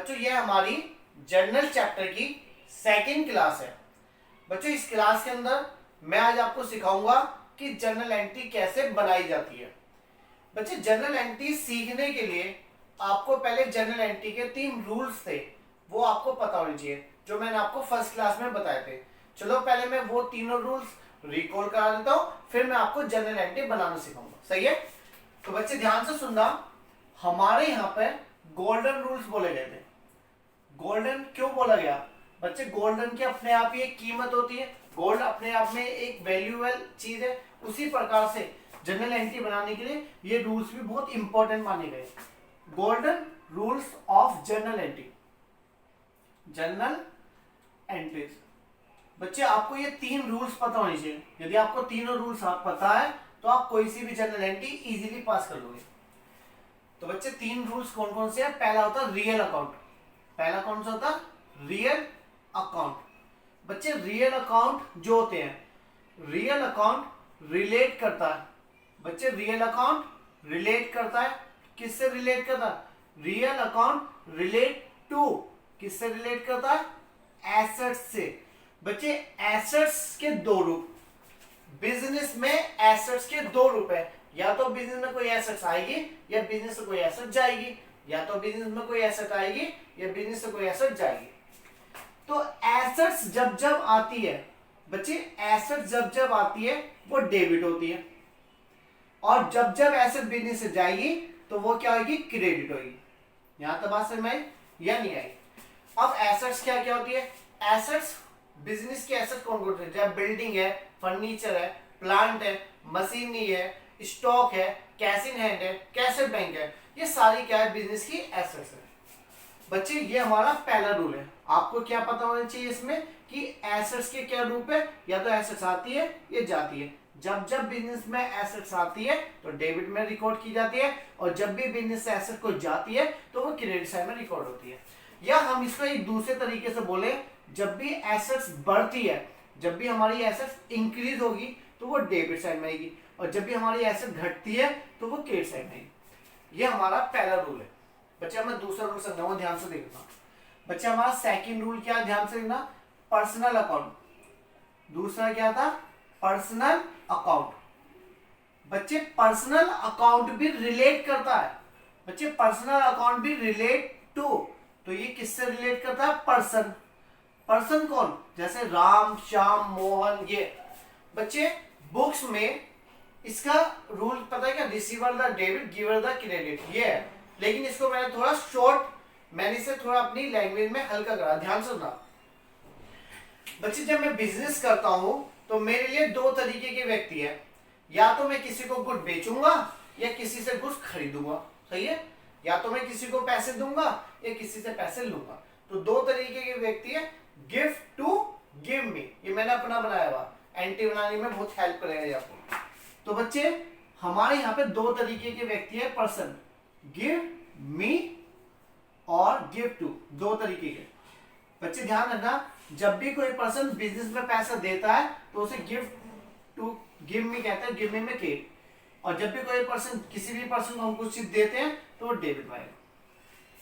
बच्चों ये हमारी जर्नल चैप्टर की सेकंड क्लास है। बच्चों इस क्लास के अंदर मैं आज आपको सिखाऊंगा कि जर्नल एंट्री कैसे बनाई जाती है। बच्चे जर्नल एंट्री सीखने के लिए आपको पहले जर्नल एंट्री के 3 रूल्स थे, वो आपको पता होने चाहिए, जो मैंने आपको फर्स्ट क्लास में बताए थे। चलो पहले मैं वो तीनों रूल्स रिकॉल करा देता हूँ, फिर मैं आपको जर्नल एंट्री बनाना सिखाऊंगा। सही है? तो बच्चे ध्यान से सुनना, हमारे यहाँ पर गोल्डन रूल्स बोले गए थे। गोल्डन क्यों बोला गया? बच्चे गोल्डन की अपने आप ही एक कीमत होती है, गोल्ड अपने आप में एक वैल्यूएबल चीज है। उसी प्रकार से जर्नल एंट्री बनाने के लिए ये रूल्स भी बहुत इंपॉर्टेंट माने गए। Golden rules of journal entry, journal entries. बच्चे आपको ये 3 रूल्स पता होने चाहिए। यदि आपको तीनों रूल्स पता है तो आप कोई सी भी जर्नल एंट्री इजीली पास कर लोगे। तो बच्चे 3 रूल्स कौन कौन से हैं? पहला होता है रियल अकाउंट। पहला कौन सा होता है? Real account. बच्चे रियल अकाउंट जो होते हैं, रियल अकाउंट रिलेट करता है। बच्चे रियल अकाउंट रिलेट करता है, किससे रिलेट करता है? रियल अकाउंट रिलेट टू, किससे रिलेट करता है? एसेट्स से। बच्चे एसेट्स के 2 रूप, बिजनेस में एसेट्स के 2 रूप है। या तो बिजनेस में कोई एसेट्स आएगी या बिजनेस से कोई एसेट जाएगी, या तो बिजनेस में कोई एसेट आएगी या बिजनेस से कोई एसेट जाएगी। तो एसेट्स जब जब आती है बच्चे, एसेट्स जब जब आती है वो डेबिट होती है, और जब जब एसेट बिजनेस से जाएगी तो वो क्या होगी? क्रेडिट होगी। यहां तक बात समझ में आई या नहीं आई? अब एसेट्स क्या क्या होती है? एसेट्स बिजनेस की एसेट कौन कौन होती है? बिल्डिंग है, फर्नीचर है, प्लांट है, मशीनरी है, स्टॉक है, कैश इन हैंड है, कैश बैंक है। ये सारी क्या है? बिजनेस की एसेट्स है। बच्चे ये हमारा पहला रूल है। आपको क्या पता होना चाहिए इसमें कि एसेट्स के क्या रूप है? या तो एसेट्स आती है या जाती है। जब जब बिजनेस में एसेट्स आती है तो डेबिट में रिकॉर्ड की जाती है, और जब भी बिजनेस से एसेट को जाती है तो वो क्रेडिट साइड में रिकॉर्ड होती है। या हम इसको एक दूसरे तरीके से बोले, जब भी एसेट्स बढ़ती है, जब भी हमारी एसेट्स इंक्रीज होगी तो वो डेबिट साइड में आएगी, और जब भी हमारी एसेट घटती है तो वो क्रेडिट साइड में आएगी। ये हमारा पहला रूल है। बच्चे मैं दूसरा रूल समझाऊंगा, ध्यान से देखना। बच्चे हमारा सेकंड रूल क्या है? ध्यान से देखना, पर्सनल अकाउंट। दूसरा क्या था? Personal account. बच्चे पर्सनल अकाउंट भी रिलेट करता है। बच्चे पर्सनल अकाउंट भी रिलेट टू, तो ये किससे रिलेट करता है? पर्सन। पर्सन कौन? जैसे राम, श्याम, मोहन, ये। बच्चे बुक्स में इसका रूल पता है क्या? Receiver the debit, giver the credit, ये है। लेकिन इसको मैंने थोड़ा शॉर्ट, मैंने इसे थोड़ा अपनी लैंग्वेज में हल्का करा। ध्यान से सुनना बच्चे, जब मैं बिजनेस करता हूं तो मेरे लिए 2 तरीके के व्यक्ति है। या तो मैं किसी को गुड बेचूंगा या किसी से गुड्स खरीदूंगा। सही है? या तो मैं किसी को पैसे दूंगा या किसी से पैसे लूंगा। तो 2 तरीके के व्यक्ति है, गिव टू गिव मी। ये मैंने अपना बनाया हुआ, एंट्री बनाने में बहुत हेल्प करेगा आपको। तो बच्चे हमारे यहाँ पे 2 तरीके के व्यक्ति है, पर्सन, गिव मी और गिव टू, 2 तरीके के। बच्चे ध्यान रखना, जब भी कोई पर्सन बिजनेस में पैसा देता है तो उसे गिव टू गिव मी कहते हैं, गिव मी में क्रेडिट। और जब भी कोई पर्सन, किसी भी पर्सन को हम कुछ चीज देते हैं तो वो डेबिट में आएगा।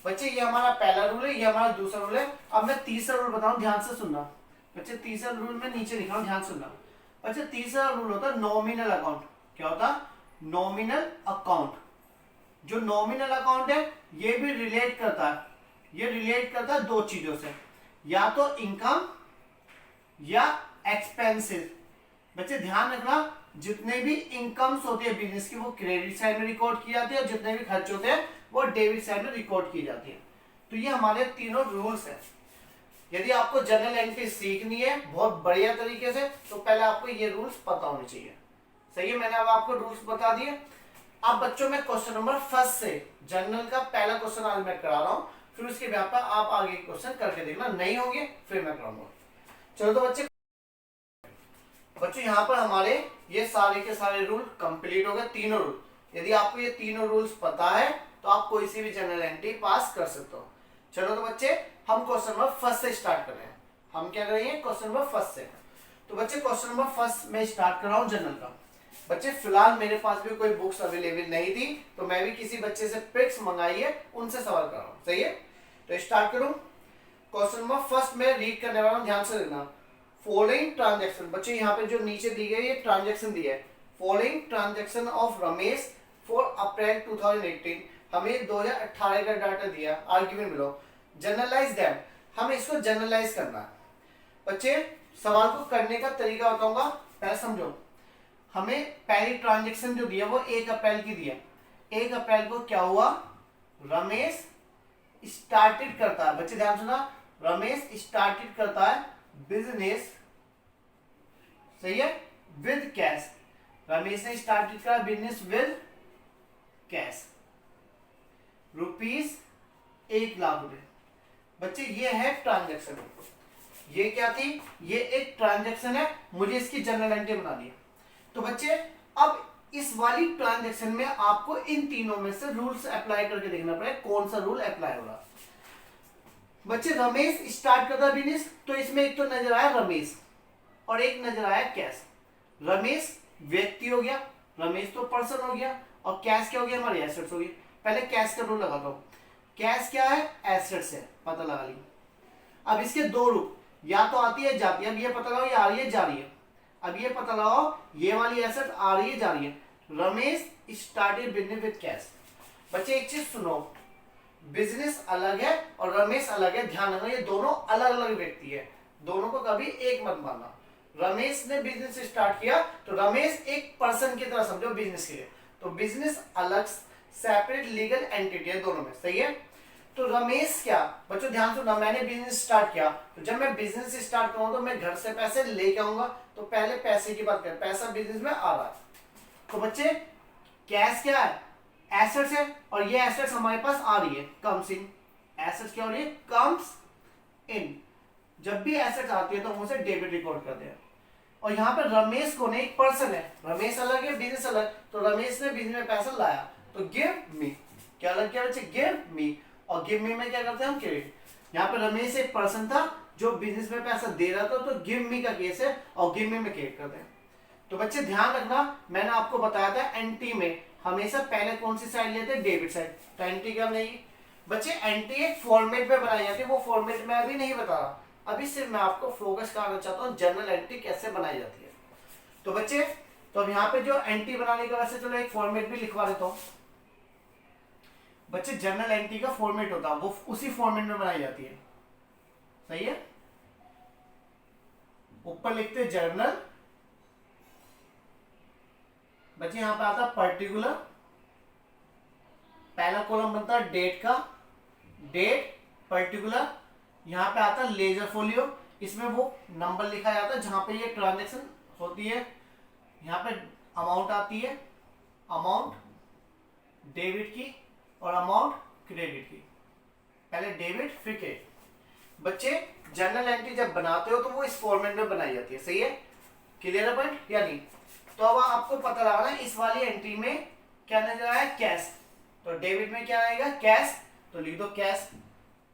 बच्चे ये हमारा पहला रूल है, ये हमारा दूसरा रूल है। अब मैं तीसरा रूल बताऊं, ध्यान से सुनना। बच्चे तीसरा रूल में नीचे लिखा हूं, ध्यान से सुनना। बच्चे तीसरा रूल होता है नॉमिनल अकाउंट। क्या होता है? Nominal account. जो नॉमिनल अकाउंट है ये भी रिलेट करता है, ये रिलेट करता है 2 चीजों से, या तो इनकम या एक्सपेंसेस। बच्चे ध्यान रखना, जितने भी इनकम्स होती है बिजनेस की वो क्रेडिट साइड में रिकॉर्ड की जाती है, और जितने भी खर्च होते हैं वो डेबिट साइड में रिकॉर्ड की जाती है। तो ये हमारे तीनों रूल्स हैं। यदि आपको जर्नल एंट्री सीखनी है बहुत बढ़िया तरीके से, तो पहले आपको ये रूल्स पता होने चाहिए। सही है? मैंने अब आपको रूल्स बता दिए। अब बच्चों में क्वेश्चन नंबर फर्स्ट से जर्नल का पहला क्वेश्चन आज मैं करा रहा हूं, फिर उसके बाद पर आप आगे क्वेश्चन करके देखना, नहीं होंगे फिर मैं कराऊंगा। चलो तो बच्चों यहाँ पर हमारे ये सारे के सारे रूल कंप्लीट हो गए, तीनों रूल। यदि आपको ये तीनों रूल्स पता है तो आप कोई सी भी जर्नल एंट्री पास कर सकते हो। चलो तो बच्चे हम क्वेश्चन नंबर फर्स्ट से स्टार्ट कर रहे हैं। हम क्या करेंगे? क्वेश्चन नंबर फर्स्ट से। तो बच्चे क्वेश्चन नंबर फर्स्ट में स्टार्ट कर रहा हूँ जर्नल का। बच्चे फिलहाल मेरे पास भी कोई बुक्स अवेलेबल नहीं थी, तो मैं भी किसी बच्चे से पिक्स मंगाई है, उनसे सवाल कर रहा हूँ। सही है? तो स्टार्ट करूं। क्वेश्चन नंबर फर्स्ट में रीड करने वाला हूं, ध्यान से देखना। फॉलोइंग ट्रांजैक्शन, बच्चे यहाँ पे जो नीचे दी गई ये ट्रांजैक्शन दी है। Following transaction of Ramesh for अप्रैल 2018, हमें 2018 का डाटा दिया, आर्ग्यूमेंट मिलो, जनरलाइज दैम, हमें इसको जनरलाइज करना है। बच्चे सवाल को करने का तरीका बताऊंगा, पहले समझो। हमें पहली ट्रांजैक्शन जो दिया वो 1 अप्रैल की दिया। 1 अप्रैल को क्या हुआ, रमेश स्टार्टेड करता है, बच्चे ध्यान सुना, रमेश स्टार्टेड करता है बिजनेस, सही है, विद कैश। रमेश ने स्टार्टेड करा business with cash, rupees 1 lakh रुपए। बच्चे ये है ट्रांजैक्शन, ये क्या थी, ये एक ट्रांजैक्शन है, मुझे इसकी जनरल एंट्री बना दिया। तो बच्चे अब इस वाली ट्रांजैक्शन में आपको इन तीनों में से रूल्स अप्लाई करके देखना पड़ेगा कौन सा रूल अप्लाई हो रहा। बच्चे रमेश स्टार्ट करता बिजनेस, तो इसमें एक तो नजर आया रमेश और एक नजर आया कैश। रमेश व्यक्ति हो गया, रमेश तो पर्सन हो गया, और कैश क्या हो गया, हमारी एसेट्स हो गई। पहले कैश का रूल लगाता हूं। कैश क्या है, एसेट्स है, पता लगा ली। अब इसके दो रूप, या तो आती है जाती है, अब ये पता लगाओ ये आ रही है जा रही है। अब ये पता लगाओ ये वाली एसेट आ रही है जा रही है। Ramesh started business with cash. बच्चे एक चीज सुनो, बिजनेस अलग है और रमेश अलग है, ध्यान रखना, ये दोनों अलग अलग व्यक्ति है, दोनों को कभी एक मत मानना। रमेश ने बिजनेस स्टार्ट किया तो रमेश एक पर्सन की तरह समझो बिजनेस के लिए, तो बिजनेस अलग सेपरेट लीगल एंटिटी है दोनों में, सही है। तो रमेश क्या, बच्चों ध्यान सुनना, मैंने बिजनेस स्टार्ट किया, तो जब मैं बिजनेस स्टार्ट करूंगा तो मैं घर से पैसे लेके आऊंगा, तो पहले पैसे की बात करें, पैसा बिजनेस में आ रहा है। तो बच्चे कैश क्या है, एसेट्स है, और ये एसेट्स हमारे पास आ रही है, कम्स इन। एसेट्स क्या हो रही है, कम्स इन। जब भी एसेट्स आती है तो हम उसे डेबिट रिकॉर्ड करते हैं। और यहाँ पे रमेश को ने एक पर्सन है, रमेश अलग है बिजनेस अलग, तो रमेश ने बिजनेस में पैसा लाया, तो गिव मी, क्या अलग क्या बच्चे, गिव मी। और गिव मी में क्या करते हैं हम, क्रेडिट। यहाँ पे रमेश एक पर्सन था जो बिजनेस में पैसा दे रहा था, तो गिव मी का केस है, और गिव मी में क्रेडिट करते हैं। तो बच्चे ध्यान रखना, मैंने आपको बताया था एंटी में हमेशा पहले कौन सी साइड लेते हैं, डेबिट साइड। तो एंटी क्या नहीं बच्चे, एंटी एक फॉर्मेट में बनाई जाती है, वो फॉर्मेट में अभी नहीं बता रहा, अभी सिर्फ मैं आपको फोकस करना चाहता हूँ जनरल एंट्री कैसे बनाई जाती है। तो बच्चे तो अब यहाँ पे जो एंट्री बनाने का, वैसे चलो एक फॉर्मेट भी लिखवा देता हूँ। बच्चे जनरल एंट्री का फॉर्मेट होता है, वो उसी फॉर्मेट में बनाई जाती है, सही है। ऊपर लिखते हैं जर्नल, बच्चे यहां पे आता है पर्टिकुलर, पहला कॉलम बनता है डेट का, डेट पर्टिकुलर, यहां पे आता है लेजर फोलियो, इसमें वो नंबर लिखा जाता है जहां पे ये ट्रांजैक्शन होती है। यहां पे अमाउंट आती है, अमाउंट डेबिट की और अमाउंट क्रेडिट की, पहले डेबिट फिर क्रेडिट। बच्चे जनरल एंट्री जब बनाते हो तो वो इस फॉर्मेट में बनाई जाती है, सही है, क्लियर है पॉइंट या नहीं। तो अब आपको पता लगाना इस वाली एंट्री में क्या नजर आया, कैश, तो डेबिट में क्या आएगा, कैश, तो लिख दो कैश,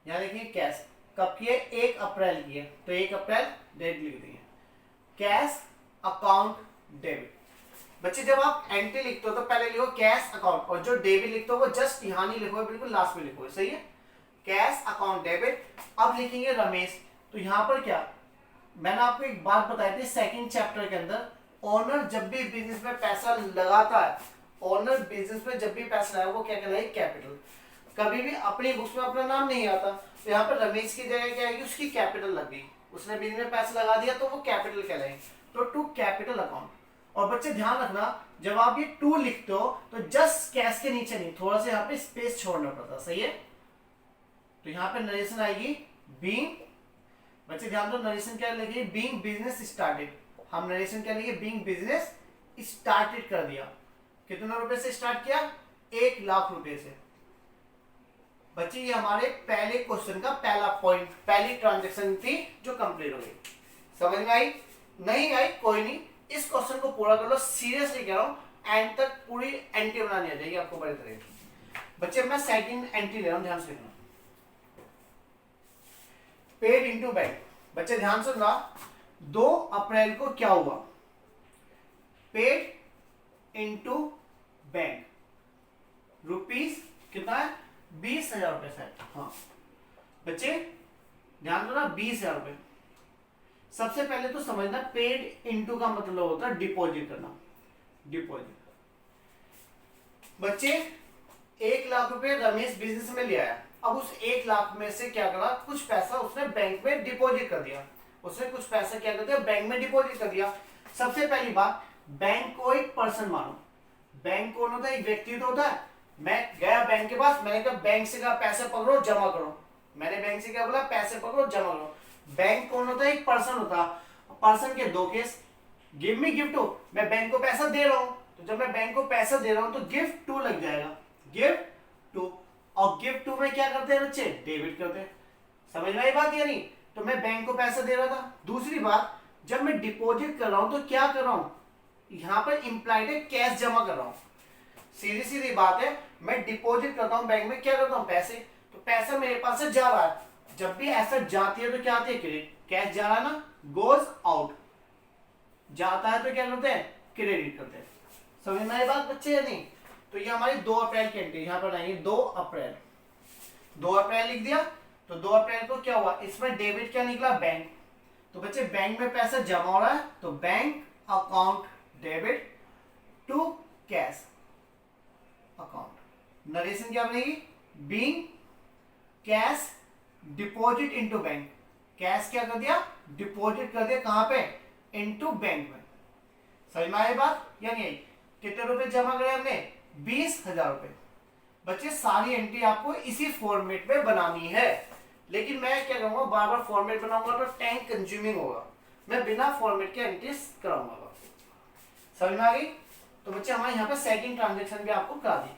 यहां देखिए कैश कब की है, 1 अप्रैल की है, तो 1 अप्रैल डेट लिख दिए, कैश अकाउंट डेबिट। बच्चे जब आप एंट्री लिखते हो तो पहले लिखो कैश अकाउंट, और जो डेबिट लिखते हो वो जस्ट यहां नहीं लिखो, बिल्कुल लास्ट में लिखो, सही है, कैश अकाउंट डेबिट। अब लिखेंगे रमेश, तो यहां पर क्या, मैंने आपको एक बात बताई थी सेकंड चैप्टर के अंदर, ओनर जब भी बिजनेस में पैसा लगाता है, ओनर बिजनेस में जब भी पैसा लगाए वो क्या कहलाएगी, कैपिटल। कभी भी अपनी बुक्स में अपना नाम नहीं आता, तो यहाँ पर रमेश की जगह क्या आएगी, उसकी कैपिटल लग गई, उसने बिजनेस में पैसा लगा दिया तो वो कैपिटल कहलाएगी, तो टू कैपिटल अकाउंट। और बच्चे ध्यान रखना, जब आप ये टू लिखते हो तो जस्ट कैश के नीचे नहीं, थोड़ा सा यहाँ पे स्पेस छोड़ना पड़ता, सही है। तो यहाँ पे नरेशन आएगी बीइंग, बच्चे ध्यान दो नरेशन क्या लिखेगी, बीइंग बिजनेस स्टार्टेड, हम नरेशन क्या लिखे, बीइंग बिजनेस स्टार्टेड कर दिया, कितने रुपए से स्टार्ट किया, 1 लाख रुपए से। बच्चे ये हमारे पहले क्वेश्चन का पहला पॉइंट, पहली ट्रांजैक्शन थी जो कंप्लीट हो गई, समझ में आई, नहीं आई कोई नहीं, इस क्वेश्चन को पूरा कर लो, सीरियसली कह रहा हूं, एंड तक पूरी एंट्री बनानी आ जाएगी आपको बड़े तरह की। बच्चे मैं सेकंड एंट्री ले रहा हूं, ध्यान से देखना, पेड इनटू बैंक। बच्चे ध्यान से सुनना, 2 अप्रैल को क्या हुआ, पेड इनटू बैंक, रुपीज कितना है, 20,000 रुपए से, हाँ बच्चे ध्यान दो ना, 20,000 रुपए। सबसे पहले तो समझना पेड इनटू का मतलब होता है डिपॉजिट करना, डिपॉजिट। बच्चे 1,00,000 रुपए रमेश बिजनेस में ले आया। अब उस 1,00,000 में से क्या करा, कुछ पैसा उसने बैंक में डिपॉजिट कर दिया। उसने कुछ पैसा क्या कर दिया, बैंक में डिपॉजिट कर दिया। सबसे पहली बात, बैंक को एक पर्सन मानो। बैंक कौन होता है, एक व्यक्ति तो होता है। मैं गया बैंक के पास, मैंने कहा बैंक से कहा पैसे पकड़ो जमा करो। मैंने बैंक से क्या बोला, पैसे पकड़ो जमा करो। बैंक कौन होता है, एक पर्सन होता है। पर्सन के दो case, give me gift too, मैं बैंक को पैसा दे रहा हूं, तो जब मैं बैंक को पैसा दे रहा हूं तो गिफ्ट टू लग जाएगा, गिफ्ट टू। और गिफ्ट टू में क्या करते हैं बच्चे, डेबिट करते हैं। समझ में आई बात या नहीं? तो मैं बैंक को पैसा दे रहा था। दूसरी बात, जब मैं डिपॉजिट कर रहा हूं तो क्या कर रहा हूं, यहां पर इंप्लाइड है कैश जमा कर रहा हूं। सीधी सीधी बात है, मैं डिपॉजिट करता हूं बैंक में, क्या करता हूं, पैसे। तो पैसा मेरे पास से जा रहा है। जब भी एसेट जाती है तो क्या आती है, क्रेडिट। कैश जा रहा है ना, गोज आउट। जाता है तो क्या करते हैं, क्रेडिट करते हैं। समझ में आई बात बच्चे या नहीं? तो ये हमारी 2 अप्रैल की एंट्री यहां पर आएंगे। 2 अप्रैल, 2 अप्रैल लिख दिया। तो 2 अप्रैल को क्या हुआ, इसमें डेबिट क्या निकला, बैंक। तो बच्चे बैंक में पैसा जमा हो रहा है, तो bank account debit to cash account. Narration क्या बनेगी, being cash deposit into bank. Cash क्या कर दिया, डिपॉजिट कर दिया, कहां पे, इनटू बैंक में। समझ में आई बात या नहीं आई? कितने रुपए जमा करे हमने, 20,000 रुपए। बच्चे सारी एंट्री आपको इसी फॉर्मेट में बनानी है, लेकिन मैं क्या करूंगा, बार बार फॉर्मेट बनाऊंगा तो टाइम कंज्यूमिंग होगा। मैं बिना फॉर्मेट के एंट्रीज कराऊंगा। समझ में आ गई? तो बच्चे हमारे यहाँ पे सेकंड ट्रांजेक्शन भी आपको करा दी।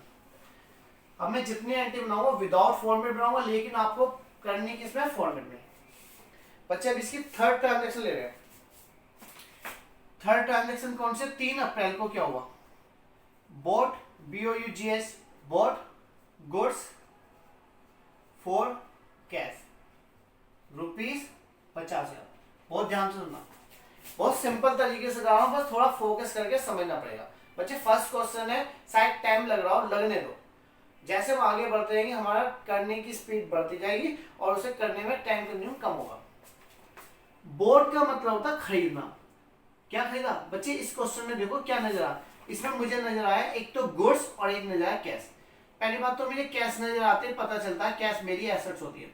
अब मैं जितनी एंट्री बनाऊंगा विदाउट फॉर्मेट बनाऊंगा, लेकिन आपको करनी किसमें, फॉर्मेट में। बच्चे अब इसकी थर्ड ट्रांजेक्शन ले रहे हैं। थर्ड ट्रांजेक्शन कौन से, 3 अप्रैल को क्या हुआ, boat BOUGS boat goods for cash ₹50,000। बहुत ध्यान से सुनना, बहुत सिंपल तरीके से कर रहा हूं, बस थोड़ा फोकस करके समझना पड़ेगा। बच्चे फर्स्ट क्वेश्चन है, शायद टाइम लग रहा हो, लगने दो। जैसे हम आगे बढ़ते रहेंगे हमारा करने की स्पीड बढ़ती जाएगी और उसे करने में टाइम कंज्यूम कम होगा। बोट का मतलब होता है खरीदना। क्या खरीदा बच्चे, इस क्वेश्चन में देखो क्या नजर आ, इसमें मुझे नजर आया एक तो गुड्स और एक नजर आया कैश। पहली बात तो मुझे कैश नजर आते हैं, पता चलता है कैश मेरी एसेट्स होती है,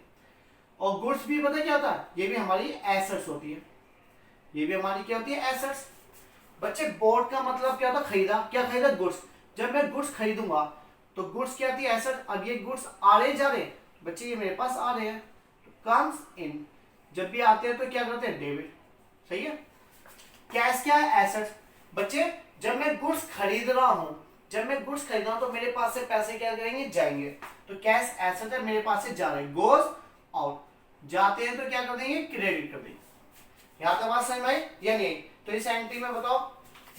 और गुड्स भी पता क्या होता है, ये भी हमारी एसेट्स होती है, ये भी हमारी क्या होती है, एसेट्स। बच्चे बोट का मतलब क्या होता है, खरीदा। क्या खरीदा, गुड्स। जब मैं गुड्स खरीदूंगा तो गुड्स क्या आती है, एसेट। अब ये गुड्स आ रहे जा रहे, बच्चे ये मेरे पास आ रहे हैं, तो कम्स इन। जब भी आते हैं तो क्या करते हैं, डेबिट। सही है। कैश क्या है, एसेट्स। बच्चे जब मैं गुड्स खरीद रहा हूं, जब मैं गुड्स खरीद रहा हूं तो मेरे पास से पैसे क्या करेंगे, जाएंगे। तो कैश एसेट है, मेरे पास से जा रहे, गोज आउट। जाते हैं तो क्या कर देंगे, क्रेडिट कर देंगे। यहां तक बात समझ में आई या नहीं? तो इस एंट्री में बताओ,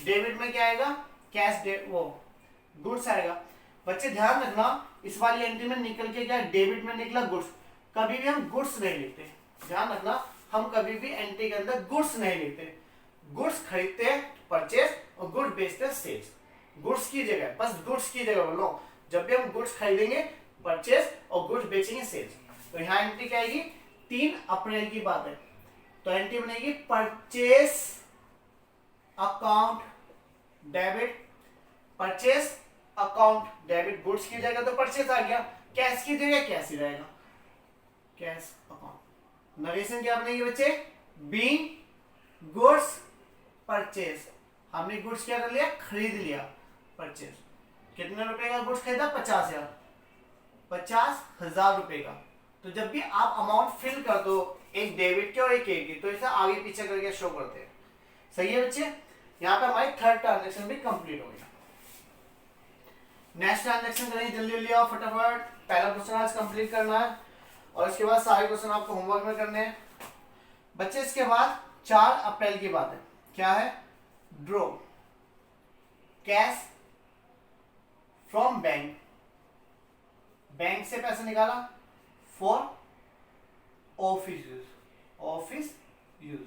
डेबिट में क्या आएगा, कैश वो गुड्स आएगा। बच्चे ध्यान रखना, इस वाली एंट्री में निकल के क्या, डेबिट में निकला गुड्स। कभी भी हम गुड्स नहीं लिखते, ध्यान रखना, हम कभी भी एंट्री के अंदर गुड्स नहीं लिखते। गुड्स खरीदते हैं परचेज, और गुड्स बेचते हैं सेल्स। गुड्स की जगह, बस गुड्स की जगह बोलो, जब भी हम गुड्स खरीदेंगे परचेज और गुड्स बेचेंगे सेल्स। तो यहाँ एंट्री क्या आएगी, 3 अप्रैल की बात है, तो एंट्री बनेगी purchase account debit, purchase account debit. Goods की जगह तो परचेज आ गया, कैश की जगह कैश ही रहेगा, कैश अकाउंट। नरेशन क्या बनेगी बच्चे, बीइंग गुड्स परचेज। हमने गुड्स क्या कर लिया, खरीद लिया, परचेज। कितने रुपए का गुड्स खरीदा, 50,000, 50,000 रुपए का। तो जब भी आप अमाउंट फिल कर दो, एक डेबिट के और एक क्रेडिट की, तो इसे आगे पीछे करके शो करते हैं। सही है बच्चे, यहाँ पे हमारी थर्ड ट्रांजेक्शन भी कंप्लीट हो गया। नेक्स्ट ट्रांजेक्शन करेंगे, जल्दी जल्दी आओ फटाफट। पहला क्वेश्चन आज कंप्लीट करना है और इसके बाद सारे क्वेश्चन आपको होमवर्क में करने हैं बच्चे। इसके बाद 4 अप्रैल की बात है, क्या है, draw cash from bank. Bank से पैसा निकाला for office use, office use.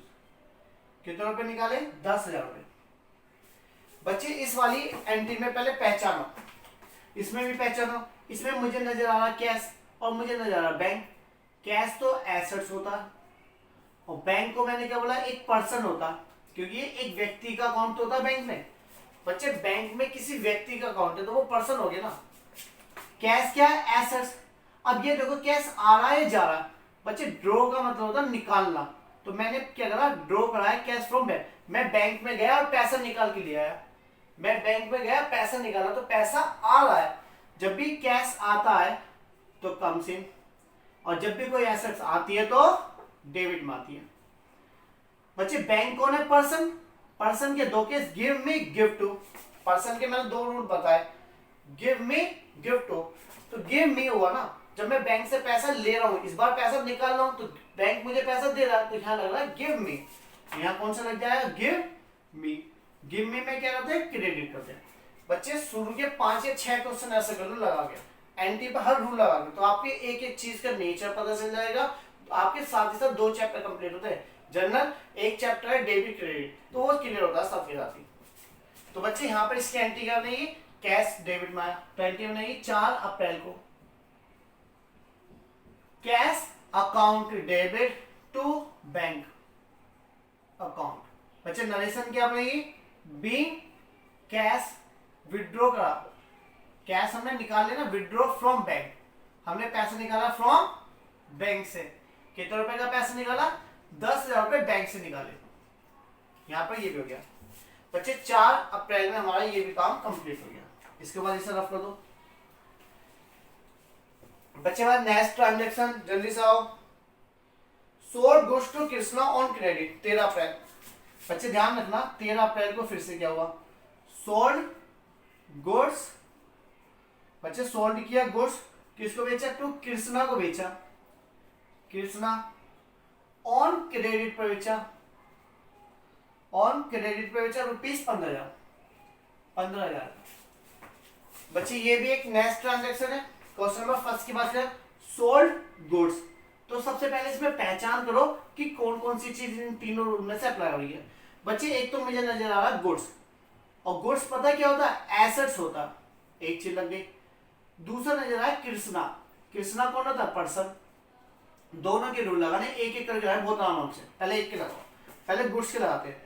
कितने रुपए निकाले, 10,000 रुपए। बच्चे इस वाली एंट्री में पहले पहचानो, इसमें भी पहचानो। इसमें मुझे नजर आ रहा कैश और मुझे नजर आ रहा बैंक। कैश तो एसेट्स होता है, और बैंक को मैंने क्या बोला, एक पर्सन होता है, क्योंकि ये एक व्यक्ति का अकाउंट होता है बैंक में। बच्चे बैंक में किसी व्यक्ति का अकाउंट है तो वो पर्सन हो गया ना। कैश क्या है, एसेट्स। अब ये देखो कैश आ रहा है जा रहा है। बच्चे ड्रॉ का मतलब होता है निकालना, तो मैंने क्या करा, ड्रॉ करा है कैश फ्रॉम बैंक। मैं बैंक में गया और पैसा निकाल के ले आया, मैं बैंक में गया पैसा निकाला, तो पैसा आ रहा है। जब भी कैश आता है तो कम्स इन, और जब भी कोई एसेट्स आती है तो डेबिट में आती है। बच्चे बैंक कौन है, पर्सन। पर्सन के दो case, give me give to. Person के मैंने दो रूल बताए, गिव मी गिव टू। तो गिव मी हुआ ना, जब मैं बैंक से पैसा ले रहा हूं, इस बार पैसा निकाल रहा हूं, तो बैंक मुझे पैसा दे रहा है, तो यहां लग रहा है गिव मी। यहां कौन सा लग जाएगा, गिव मी। गिव मी में क्या करते हैं, क्रेडिट करते हैं। बच्चे शुरू के 5 या 6 क्वेश्चन ऐसे कर लो लगा के, एंटी पे हर रूल लगा के, तो आपके एक एक चीज का नेचर पता चल जाएगा। तो आपके साथ ही साथ 2 चैप्टर कंप्लीट होते हैं। जनरल एक चैप्टर है डेबिट क्रेडिट, तो वो क्लियर होता है साथ के साथ ही। तो बच्चे यहाँ पर इसकी एंट्री कर देंगे, कैश डेबिट में आया, तो एंट्री बनेगी 4 अप्रैल को, cash account debit to bank account. बच्चे नरेशन क्या बनेगी, बीइंग कैश विड्रॉ करा, कैश हमने निकाल लिया ना, विड्रॉ फ्रॉम बैंक, हमने पैसा निकाला फ्रॉम बैंक से। कितने रुपए का पैसा निकाला, 10,000 रुपए बैंक से निकाले। यहां पर ये भी हो गया। बच्चे 4 अप्रैल में हमारा ये भी काम कंप्लीट हो गया। इसके बाद इसे रफ कर दो। बच्चे बाद नेक्स्ट ट्रांजेक्शन जल्दी से आओ। Sold goods to Krishna on credit 13 April. बच्चे ध्यान रखना 13 अप्रैल को फिर से क्या हुआ, सोल्ड गुड्स। बच्चे सोल्ड किया गुड्स, किसको बेचा, टू कृष्णा को बेचा, कृष्णा ऑन क्रेडिट पर बेचा, ऑन क्रेडिट पे बेचा रुपीज 15,000। बच्चे ये भी एक नेक्स्ट ट्रांजैक्शन है। क्वेश्चन नंबर फर्स्ट की बात करें, सोल्ड गुड्स, तो सबसे पहले इसमें पहचान करो कि कौन कौन सी चीज इन तीनों रूल में से अप्लाई हो रही है। बच्चे एक तो मुझे नजर आ रहा है गुड्स, और गुड्स पता क्या होता है, एसेट्स होता है, एक चीज लग गई। दूसरा नजर आ रहा है कृष्णा, कृष्णा कौन होता है, पर्सन। दोनों के रूल लगाने, एक एक करके बहुत आराम से, पहले एक के लगाओ, पहले गुड्स के लगाते हैं।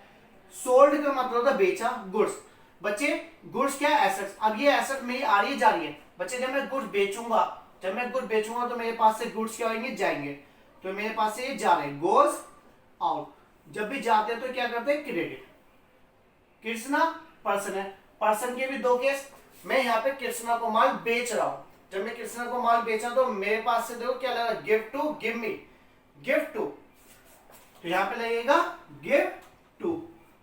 सोल्ड का मतलब होता है बेचा, गुड्स। बच्चे गुड्स क्या है, एसेट्स। अब ये एसेट मेरी आ रही है जा रही है। बच्चे जब मैं गुड्स बेचूंगा, जब मैं गुड बेचूंगा तो मेरे पास से गुड्स क्या होंगे, जाएंगे, तो मेरे पास से ये जा रहे हैं, गोज आउट। जब भी जाते हैं तो क्या करते हैं, क्रेडिट। कृष्णा पर्सन है, पर्सन के भी 2 केस। मैं यहाँ पे कृष्णा को माल बेच रहा हूं, जब मैं कृष्णा को माल बेचा तो मेरे पास से देखो क्या लगा, give to, give me, give to, तो यहाँ पे लगेगा गिव टू,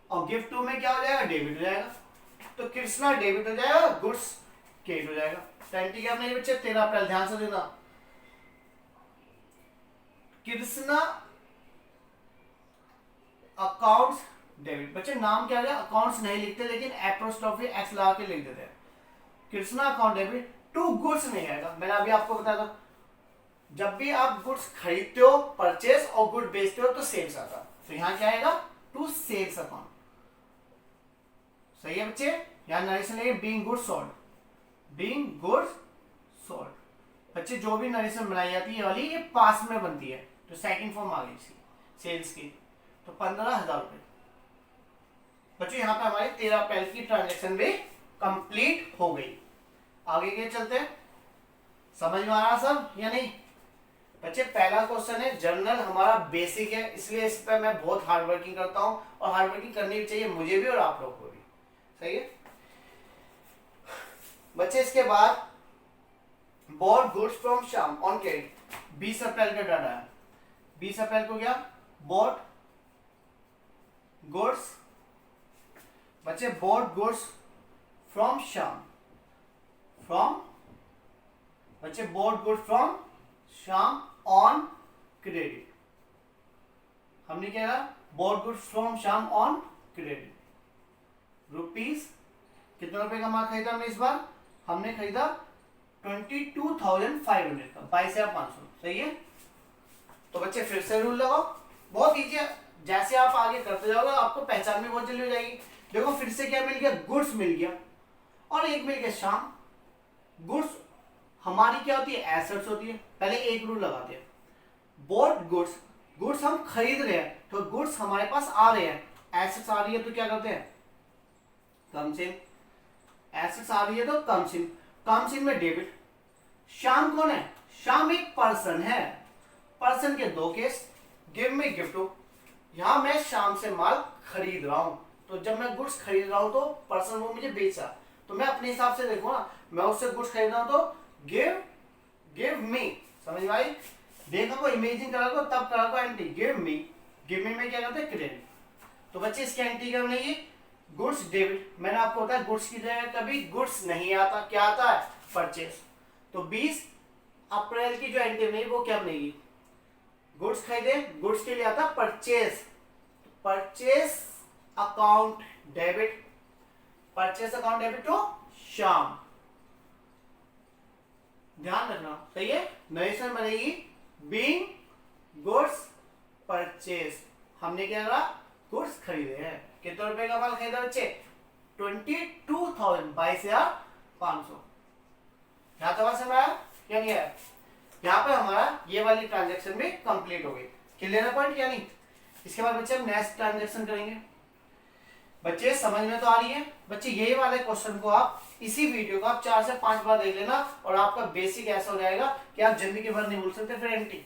और गिव टू में क्या हो जाएगा, डेबिट हो जाएगा। तो कृष्णा डेबिट हो जाएगा, गुड्स क्रेडिट हो जाएगा। एंट्री क्या नहीं बच्चे, 13 अप्रैल, ध्यान से देना। Krishna accounts debit. बच्चे नाम क्या है, अकाउंट्स नहीं लिखते लेकिन एप्रोस्ट्रोफी एक्स लगा के लिख देते हैं। Krishna account debit to goods नहीं आएगा, मैंने अभी आपको बताया था। जब भी आप गुड्स खरीदते हो, परचेस, और गुड बेचते हो तो सेल्स आता है, तो यहां क्या आएगा, टू सेल्स अकाउंट। सही है बच्चे, यहां नरेशन लेंगे being goods sold, being goods sold. बच्चे जो भी नरेशन बनाई जाती है ये वाली, ये पास में बनती है, तो सेकंड फॉर्म आ गई इसकी सेल्स की, तो 15,000 रुपए। बच्चों यहाँ पे हमारी 13 अप्रैल की ट्रांजेक्शन भी कंप्लीट हो गई। आगे के चलते हैं, समझ में आ रहा सब या नहीं। बच्चे पहला क्वेश्चन है, जर्नल हमारा बेसिक है, इसलिए इस पर मैं बहुत हार्ड वर्किंग करता हूं, और हार्ड वर्किंग करनी भी चाहिए मुझे भी और आप लोग को भी, सही है बच्चे। इसके बाद bought goods from Shyam on credit, 20 April का डाटा है। 20 अप्रैल को क्या, बॉट गुड्स, बच्चे bought goods from Shyam, from, बच्चे bought goods from Shyam on credit. हमने क्या कहा, bought goods from Shyam on credit, rupees कितने रुपए का माल खरीदा हमने इस बार, हमने खरीदा 22,500 का, 22,500, सही है। तो बच्चे फिर से रूल लगाओ, बहुत इजी है, जैसे आप आगे करते जाओगे आपको पहचान में बहुत जल्दी हो जाएगी। देखो फिर से क्या मिल गया, गुड्स मिल गया, और एक मिल गया श्याम। गुड्स हमारी क्या होती है, एसेट्स होती है। पहले एक रूल लगाते हैं, बोट गुड्स, गुड्स हम खरीद रहे हैं, तो गुड्स हमारे पास आ रहे हैं, एसेट्स आ रही है तो क्या करते हैं, कम्स इन, एसेट्स आ रही है तो कम्स इन, कम्स इन में डेबिट। श्याम कौन है, श्याम एक पर्सन है, पर्सन के दो केस, गिव में गिफ्ट हो, यहां मैं श्याम से माल खरीद रहा हूं, तो जब मैं गुड्स खरीद रहा हूं तो पर्सन वो मुझे बेचा, तो मैं अपने हिसाब से देखूं ना, मैं उससे गुड्स खरीद रहा हूं तो गिव, गिव मी, समझ में आई, देखो को इमेजिन करा को तब करा को anti, give me, give me में क्या करते हैं क्रेडिट, तो बच्चे इसके एंटी क्या बनेगी, गुड्स डेबिट, मैंने आपको बताया गुड्स की जगह कभी गुड्स नहीं आता, क्या आता है, परचेस, तो 20 अप्रैल की जो एंटी बनेगी वो क्या बनेगी, गुड्स खरीदे, गुड्स के लिए आता purchase, purchase account debit, purchase account debit to Shyam, ध्यान रखना, सही है, नरेशन बनेगी बीइंग गुड्स परचेस, हमने क्या करा, गुड्स खरीदे हैं, कितने रुपए का माल खरीदा बच्चे, 22,000, 22,500, यहां तक समझ आया क्या नहीं है, यहाँ पे हमारा ये वाली ट्रांजैक्शन भी कंप्लीट हो गई, क्लियर है पॉइंट क्या नहीं। इसके बाद बच्चे हम नेक्स्ट ट्रांजैक्शन करेंगे, बच्चे समझ में तो आ रही है, बच्चे यही वाले क्वेश्चन को आप इसी वीडियो को आप 4 से 5 बार देख लेना और आपका बेसिक ऐसा हो जाएगा कि आप जिंदगी के भर नहीं भूल सकते, फिर एंटी,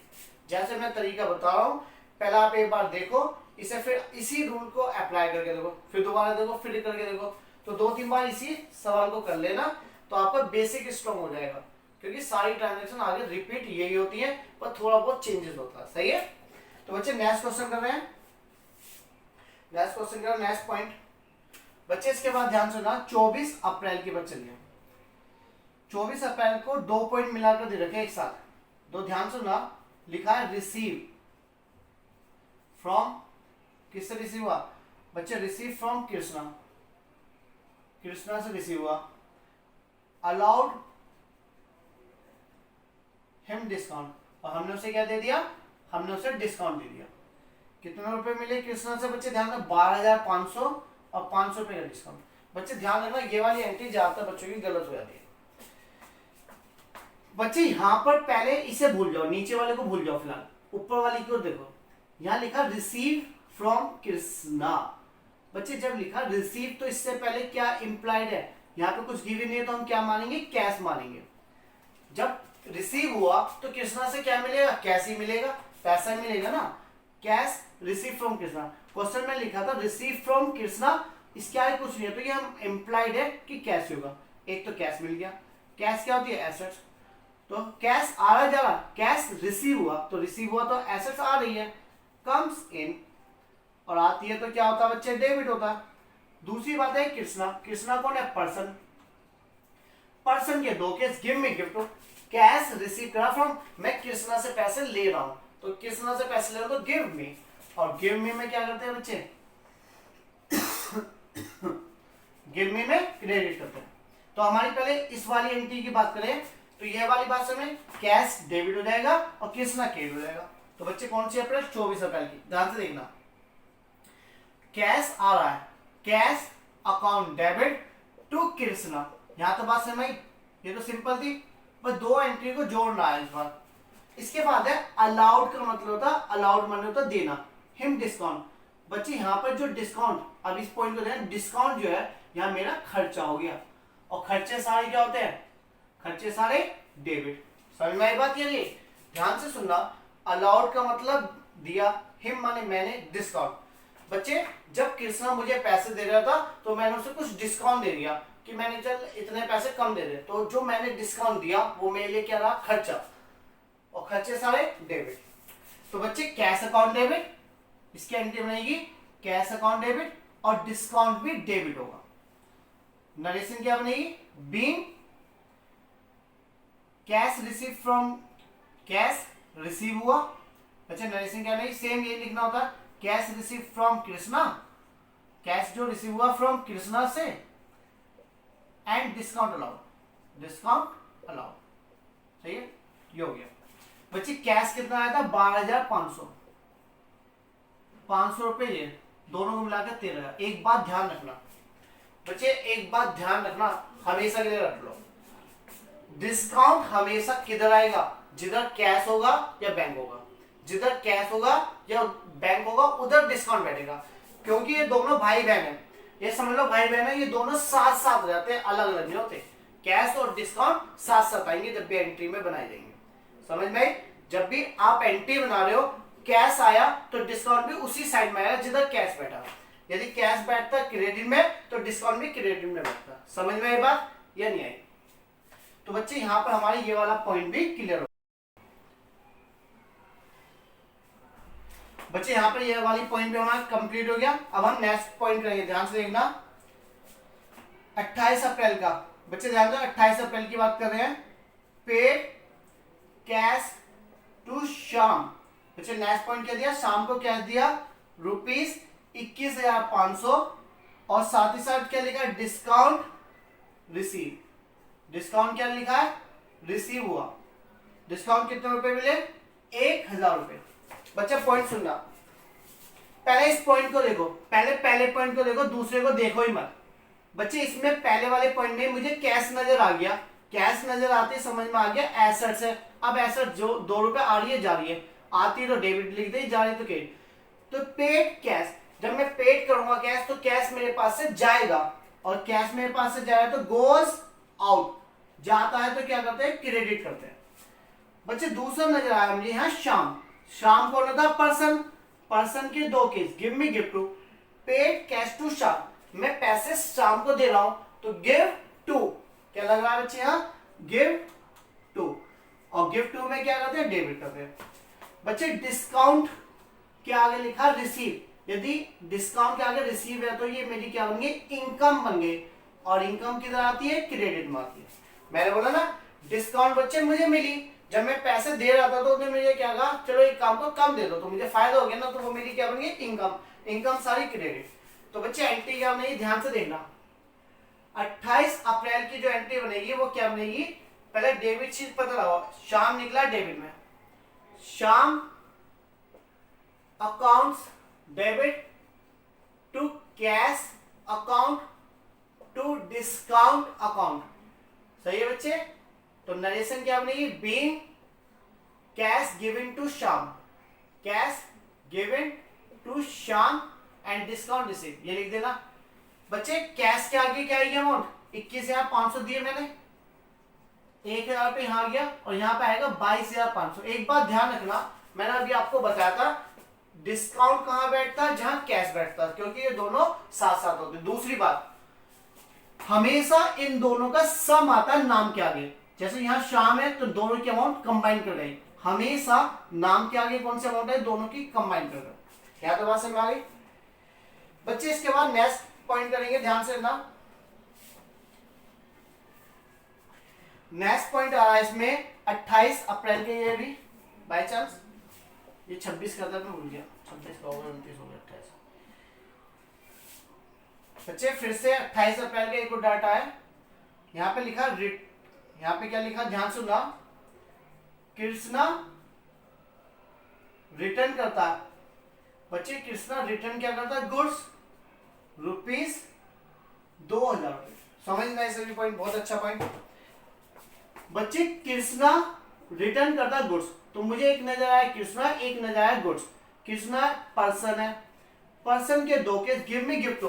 जैसे मैं तरीका बता रहा हूँ, पहले आप एक बार देखो इसे, फिर इसी रूल को अप्लाई करके देखो, फिर दोबारा देखो, फिर करके देखो, तो 2-3 बार इसी सवाल को कर लेना, तो आपका बेसिक स्ट्रॉन्ग हो जाएगा, क्योंकि सारी ट्रांजैक्शन आगे रिपीट यही होती है, पर थोड़ा बहुत चेंजेस होता है, सही है। तो बच्चे नेक्स्ट क्वेश्चन कर रहे हैं, नेक्स्ट क्वेश्चन कर नेक्स्ट पॉइंट बच्चे, इसके बाद ध्यान सुना, 24 अप्रैल की बात चलिए, 24 अप्रैल को 2 पॉइंट मिलाकर दे रखे एक साथ, दो, ध्यान सुना, लिखा है रिसीव फ्रॉम, किससे रिसीव हुआ बच्चे, रिसीव फ्रॉम कृष्णा, कृष्णा से रिसीव हुआ, अलाउड हिम डिस्काउंट, और हमने उसे क्या दे दिया, हमने उसे डिस्काउंट दे दिया, कितने रुपए मिले कृष्णा से बच्चे, ध्यान रखना 12,500 और 500 रुपए का डिस्काउंट, बच्चे ध्यान रखना ये वाली एंट्री ज्यादातर बच्चों की गलत हो जाती है, बच्चे यहां पर पहले इसे भूल जाओ, नीचे वाले को भूल जाओ, फिलहाल ऊपर वाली की ओर देखो, यहां लिखा रिसीव फ्रॉम कृष्णा, बच्चे जब लिखा रिसीव तो इससे पहले क्या इंप्लाइड है, यहाँ पे कुछ गिवन नहीं है तो हम क्या मानेंगे, कैश मानेंगे, जब रिसीव हुआ तो कृष्णा से क्या मिलेगा, कैश ही मिलेगा, पैसा ही मिलेगा ना, cash receive from Krishna, question में लिखा था रिसीव फ्रॉम कृष्णा, इसके आगे कुछ नहीं है, तो ये हम इंप्लाइड है कि कैश होगा, एक तो कैश मिल गया, कैश क्या होती है, एसेट्स, तो कैश आ रहा जा रहा, कैश रिसीव हुआ, तो रिसीव हुआ तो एसेट्स आ रही है, कम्स इन, और आती है तो क्या होता है बच्चे, डेबिट होता है। दूसरी बात है कृष्णा, कृष्णा कौन है, पर्सन, पर्सन के दो case, give me gift, cash receive करा फ्रॉम, मैं कृष्णा से पैसे ले रहा हूं, तो कृष्णा से पैसे ले रहा हूं तो गिव मी, और गिव मी में क्या करते हैं बच्चे गिव मी में क्रेडिट करते हैं, तो हमारी पहले इस वाली एंट्री की बात करें तो यह वाली बात में कैश डेबिट हो जाएगा और कृष्णा क्रेडिट हो जाएगा, तो बच्चे कौन सी अप्रैल, 24 अप्रैल की, ध्यान से देखना, कैश आ रहा है, cash account debit to Krishna, यहां तो बात समझ, ये तो सिंपल थी, बस दो एंट्री को जोड़ना है इस बार। इसके बाद है अलाउड का मतलब होता, अलाउड मतलब होता देना, हिम डिस्काउंट, बच्चे यहाँ पर जो डिस्काउंट, अब इस पॉइंट को ध्यान, डिस्काउंट जो है यहाँ मेरा खर्चा हो गया, और खर्चे सारे क्या होते हैं, खर्चे सारे डेबिट, समझ में आई बात, ये ध्यान से सुनना, अलाउड का मतलब दिया, हिम माने मैंने, डिस्काउंट, बच्चे जब कृष्णा मुझे पैसे दे रहा था तो मैंने उसे कुछ डिस्काउंट दे दिया कि मैंने चल इतने पैसे कम दे दे, तो जो मैंने डिस्काउंट दिया वो मेरे लिए क्या रहा, खर्चा, और खर्चे सारे डेबिट, तो बच्चे कैश अकाउंट डेबिट, इसकी एंट्री बनेगी कैश अकाउंट डेबिट, और डिस्काउंट भी डेबिट होगा, नरेशन क्या बनेगी, being cash receive from, cash receive हुआ, अच्छा नरेशन क्या बनेगी, सेम ये लिखना होता है, cash receive from Krishna, cash जो रिसीव हुआ फ्रॉम कृष्णा से, and discount allowed, discount allowed, सही है, ये हो गया बच्चे। कैश कितना आया था, 12,500, 500 रुपए, ये दोनों को मिलाकर 13,000। एक बात ध्यान रखना बच्चे, एक बात ध्यान रखना, हमेशा के लिए रख लो, डिस्काउंट हमेशा किधर आएगा, जिधर कैश होगा या बैंक होगा, जिधर कैश होगा या बैंक होगा उधर डिस्काउंट बैठेगा, क्योंकि ये दोनों भाई बहन है, ये समझ लो भाई बहन है, ये दोनों साथ साथ रहते हैं, अलग अलग नहीं होते। कैश और डिस्काउंट साथ साथ आएंगे जब भी एंट्री में बनाए जाएंगे। समझ में आई? जब भी आप एंट्री बना रहे हो, कैश आया तो डिस्काउंट भी उसी साइड में आएगा जिधर कैश बैठा। यदि कैश बैठता क्रेडिट में तो डिस्काउंट भी क्रेडिट में बैठता। समझ में आई बात या नहीं आई? तो बच्चे यहां पर हमारे ये वाला पॉइंट भी क्लियर हो। बच्चे यहां पर ये वाली पॉइंट भी हमारा कंप्लीट हो गया। अब हम नेक्स्ट पॉइंट करेंगे, ध्यान से देखना। 28 अप्रैल का, बच्चे ध्यान दो, 28 अप्रैल की बात कर रहे हैं। पेड कैश टू शाम। बच्चे नेक्स्ट पॉइंट क्या दिया? शाम को कैश दिया ₹21,500 और साथ ही साथ क्या लिखा है? Discount receive. डिस्काउंट क्या लिखा है? रिसीव हुआ। डिस्काउंट कितने रुपए मिले? 1,000 रुपए। बच्चा पॉइंट सुनना, पहले इस पॉइंट को देखो, पहले पॉइंट को देखो, दूसरे को देखो ही मत। बच्चे इसमें पहले वाले पॉइंट में मुझे कैश नजर आ गया, कैश नजर आते समझ में आ गया एसेट्स है। अब एसेट जो 2 रुपए आ रही है जा रही है, आती है तो डेबिट लिख दे, जा रही है तो क्रेडिट। तो पेड कैश, जब मैं पेड करूंगा कैश तो कैश मेरे पास से जाएगा, और कैश मेरे पास से जाएगा तो गोज आउट, जाता है तो क्या करते हैं? क्रेडिट करते हैं। बच्चे दूसरा नजर आया मुझे यहाँ शाम। शाम कौन होता? पर्सन। पर्सन के 2 case, give me gift to. Paid cash to Shyam, मैं पैसे शाम को दे रहा हूं तो गिव टू, क्या लग रहा है बच्चे यहाँ? Give to. और गिव टू में क्या करते हैं? डेबिट करते हैं। बच्चे डिस्काउंट के आगे लिखा रिसीव, यदि डिस्काउंट के आगे रिसीव है तो ये मेरी क्या बन गई? इनकम बन गई, और इनकम किधर आती है? क्रेडिट में आती है। मैंने बोला ना डिस्काउंट बच्चे मुझे मिली, जब मैं पैसे दे रहा था तो उसने मुझे क्या कहा? चलो एक काम को कम दे दो तो मुझे फायदा हो गया ना, तो वो मेरी क्या बन गई? इनकम। इनकम सारी क्रेडिट। तो बच्चे एंट्री क्या बनेगी? ध्यान से देखना। 28 अप्रैल की जो एंट्री बनेगी वो क्या बनेगी? पहले डेबिट शीट पता लगाओ। शाम निकला डेबिट में, Shyam accounts debit to cash account to discount account. सही है बच्चे? तो नरेशन क्या बनेगी? Being cash given to Shyam, cash given to Shyam and discount receive, ये लिख देना। बच्चे कैश के आगे क्या आएगी? अमाउंट 21,500 दिए मैंने, 1,000 रुपये यहाँ आ गया, और यहाँ पे आएगा 22,500। एक बात ध्यान रखना, मैंने अभी आपको बताया था डिस्काउंट कहां बैठता है? जहां कैश बैठता है, क्योंकि ये दोनों साथ साथ होते हैं। दूसरी बात, हमेशा इन दोनों का सम आता है नाम के आगे। जैसे यहाँ शाम है तो दोनों की अमाउंट कंबाइन कर गई, हमेशा नाम के आगे कौन सी अमाउंट है? दोनों की कंबाइन कर गई। क्या तो बात समझ आ गई बच्चे? इसके बाद नेक्स्ट पॉइंट करेंगे, ध्यान से ना। नेक्स्ट पॉइंट आ रहा है इसमें 28 अप्रैल के, ये भी बाय चांस ये 26 का था, मैं भूल गया। 26 का होगा, 29 होगा, 28। बच्चे फिर से 28 अप्रैल का एक और डाटा है। यहाँ पे लिखा यहाँ पे क्या लिखा? ध्यान सुनना। कृष्णा रिटर्न करता है। बच्चे कृष्णा रिटर्न क्या करता है? गुड्स ₹2,000। समझ में सभी पॉइंट? बहुत अच्छा पॉइंट। बच्चे कृष्णा रिटर्न करता है गुड्स, तो मुझे एक नजर आया कृष्णा, एक नजर आया गुड्स। कृष्णा पर्सन है, पर्सन के 2 case, give me gift to,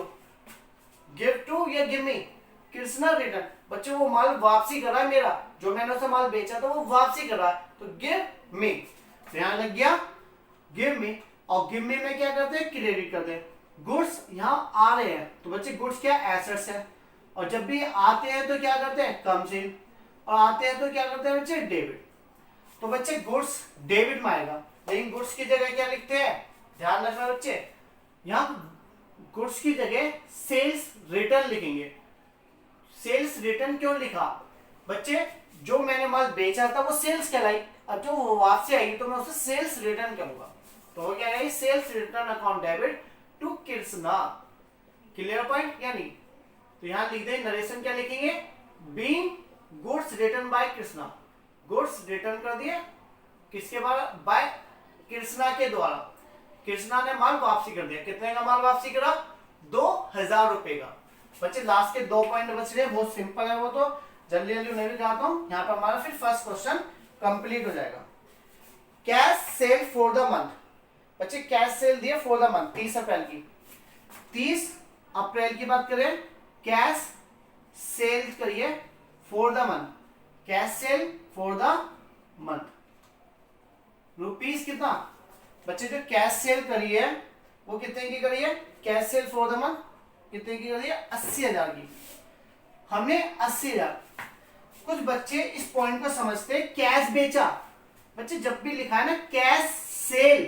gift to या गिव मी। कृष्णा रिटर्न, बच्चे वो माल वापसी कर रहा है मेरा, जो मैंने उसे माल बेचा था वो वापसी कर रहा है, तो गिव मी। ध्यान लग गया? Give me. और गिव मी में क्या करते हैं? क्रेडिट करते हैं। गुड्स यहाँ आ रहे हैं तो बच्चे गुड्स क्या? एसेट्स है, और जब भी आते हैं तो क्या करते हैं? कम्स इन, और आते हैं तो क्या करते हैं बच्चे? डेबिट। तो बच्चे गुड्स डेबिट में आएगा, लेकिन गुड्स की जगह क्या लिखते हैं? ध्यान रखना बच्चे, यहाँ गुड्स की जगह सेल्स रिटर्न लिखेंगे। सेल्स रिटर्न क्यों लिखा? बच्चे जो मैंने माल बेचा था वो सेल्स कहलाई, अब जो वापसी आएगी तो मैं उसे सेल्स रिटर्न करूंगा, तो हो क्या है? Sales return account debit to Krishna. Clear point या नहीं? तो यहां लिख दें, नरेशन क्या लिखेंगे? Being goods return by Krishna. Goods return कर दिए किसके द्वारा? बाय कृष्णा के द्वारा। कृष्णा ने माल वापसी कर दिया। कितने का माल वापसी करा? 2,000 रुपए का। बच्चे लास्ट के 2 पॉइंट बच रहे, बहुत सिंपल है वो, तो जल्दी जल्दी उन्हें भी दिखाता हूं। यहाँ पर हमारा फिर फर्स्ट क्वेश्चन कंप्लीट हो जाएगा। Cash cell for the month. बच्चे कैश सेल दिए फॉर द मंथ 30 अप्रैल की। 30 अप्रैल की बात करें, कैश सेल करिए for the month, cash cell for the month rupees कितना। बच्चे जो कैश सेल करी है वो कितने की करी है, cash cell for the month कितने की करी है, 80,000 की। हमने 80,000। कुछ बच्चे इस पॉइंट को समझते कैश बेचा। बच्चे जब भी लिखा है ना कैश सेल,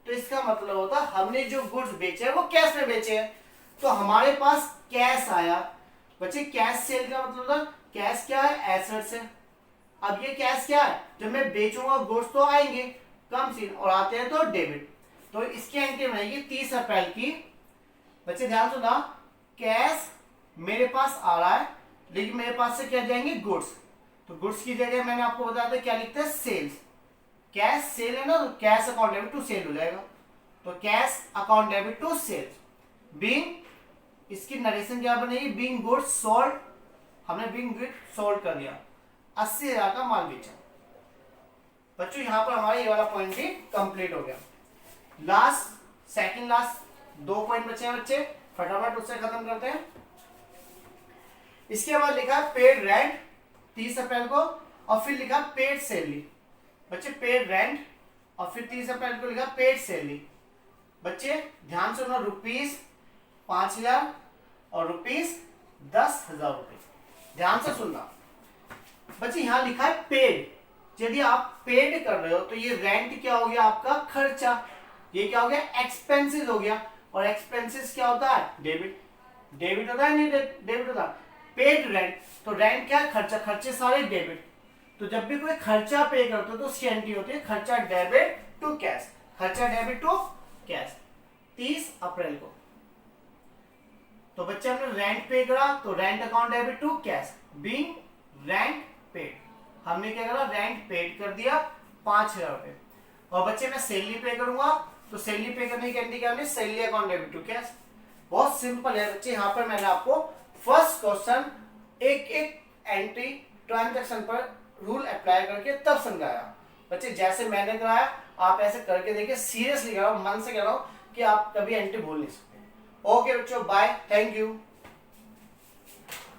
तो इसका मतलब होता हमने जो गुड्स बेचे हैं वो कैश में बेचे हैं, तो हमारे पास कैश आया। बच्चे कैश सेल का मतलब होता कैश क्या है, एसेट्स है। अब ये कैश क्या है, जब मैं बेचूंगा गुड्स तो आएंगे कम सीन, और आते हैं तो डेबिट। तो इसकी एंट्री बनेगी 30 अप्रैल की। बच्चे ध्यान सुना, कैश मेरे पास आ रहा है लेकिन मेरे पास से क्या जाएंगे, गुड्स। तो गुड्स की जगह मैंने आपको बताया था क्या लिखते हैं, सेल्स। कैश सेल है ना, तो cash account debit to sale हो जाएगा। तो cash account debit to sales. Being, इसकी नरेशन क्या बनेगी, बीइंग गुड्स सोल्ड। हमने बीइंग गुड्स सोल्ड कर दिया, 80,000 का माल बेचा। बच्चों यहां पर हमारा ये वाला पॉइंट भी कंप्लीट हो गया। लास्ट, सेकंड लास्ट 2 पॉइंट बचे हैं बच्चे, फटाफट उससे खत्म करते हैं। इसके बाद लिखा पेड रेंट 30 अप्रैल को, और फिर लिखा पेड सैलरी। बच्चे पेड रेंट और फिर 30 अप्रैल को लिखा पेड सैलरी। बच्चे ध्यान से सुनो, रुपीस 5,000 और रुपीस 10,000 रुपए। ध्यान से सुनना बच्चे, यहां लिखा है पेड। यदि आप पेड कर रहे हो तो ये रेंट क्या हो गया, आपका खर्चा। ये क्या हो गया, एक्सपेंसेस हो गया। और एक्सपेंसेस क्या होता है, डेबिट। डेबिट होता है नहीं, डेबिट होता है। पेड रेंट, तो रेंट क्या है, खर्चा। खर्चे सारे डेबिट। तो जब भी कोई खर्चा पे करते हो तो उसकी एंट्री होती है खर्चा डेबिट टू कैश। खर्चा डेबिट टू कैश 30 अप्रैल को। तो बच्चे हमने रेंट पे करा, तो rent account debit to cash, being rent paid. हमने क्या करा, रेंट पेड कर दिया 5,000 रुपए। और बच्चे मैं सैलरी पे करूंगा, तो सैलरी पे करने की एंट्री क्या हमने, salary account debit to cash. बहुत सिंपल है बच्चे। यहाँ पर मैंने आपको फर्स्ट क्वेश्चन एक एक एंट्री ट्रांजैक्शन पर रूल अप्लाई करके तब समझाया। बच्चे जैसे मैंने कराया आप ऐसे करके देखिए, सीरियसली करो, मन से करो कि आप कभी एंट्री भूल नहीं सकते। ओके बच्चों, बाय, थैंक यू।